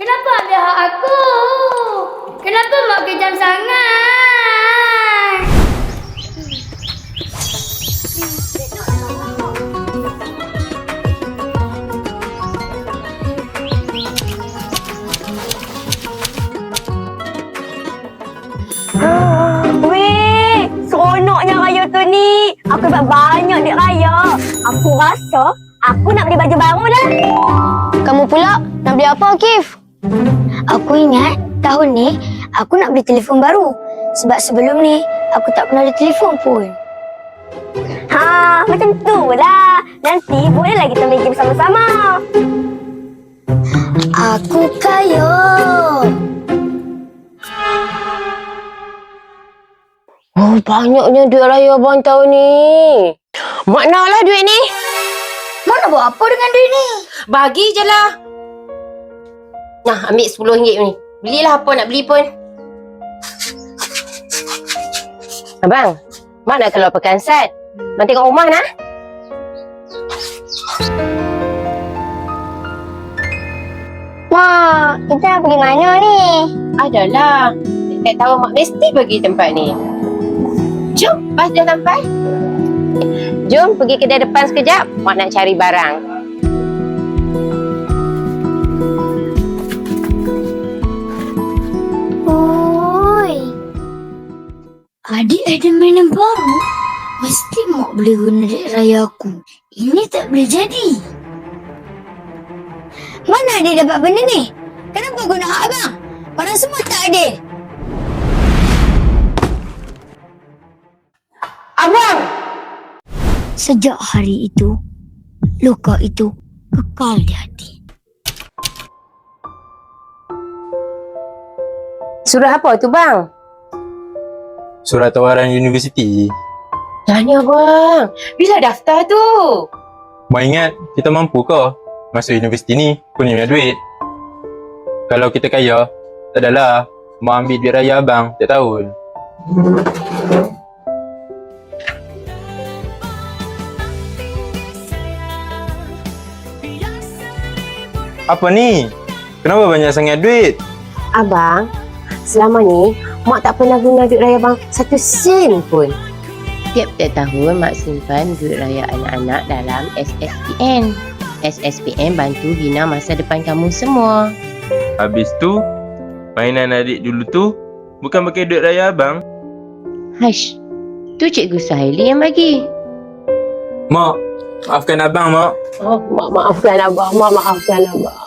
Kenapa ambil hak aku? Kenapa mak kejam sangat? Weh, seronoknya raya tu ni. Aku dapat banyak duit raya. Aku rasa aku nak beli baju baru dah. Kamu pula nak beli apa, Akif? Aku ingat tahun ni aku nak beli telefon baru. Sebab sebelum ni aku tak pernah ada telefon pun. Ha, macam tu lah. Nanti bolehlah kita main game sama-sama. Aku kaya. Oh, banyaknya duit raya abang tahun ni. Mak naklah duit ni. Mak nak buat apa dengan duit ni? Bagi je lah. Nah, ambil RM10 ni. Belilah apa nak beli pun. Abang, Mak nak keluar pekan Sat. Mak tengok rumah nak. Mak, kita nak pergi mana ni? Adalah. Tak tahu Mak mesti pergi tempat ni. Jom, bas dah sampai. Jom pergi kedai depan sekejap. Mak nak cari barang. Oi. Adik ada mainan baru? Mesti mak boleh guna duit raya aku. Ini tak boleh jadi. Mana adik dapat benda ni? Kenapa guna hak abang? Orang semua tak adil. Abang! Sejak hari itu, luka itu kekal di hati. Surat apa tu bang? Surat tawaran universiti. Dah ni abang. Bila daftar tu? Mak ingat kita mampu ke masuk universiti ni punya duit. Kalau kita kaya, tak adalah mak ambil duit raya abang setiap tahun. Apa ni? Kenapa banyak sangat duit? Abang, selama ni Mak tak pernah guna duit raya abang 1 sen pun. Tiap-tiap tahun Mak simpan duit raya anak-anak dalam SSPN. SSPN bantu bina masa depan kamu semua. Habis tu, mainan adik dulu tu bukan pakai duit raya abang. Hush, tu Cikgu Suhaili yang bagi. Mak, maafkan abang, Mak. Oh, Mak maafkan abang, Mak maafkan abang.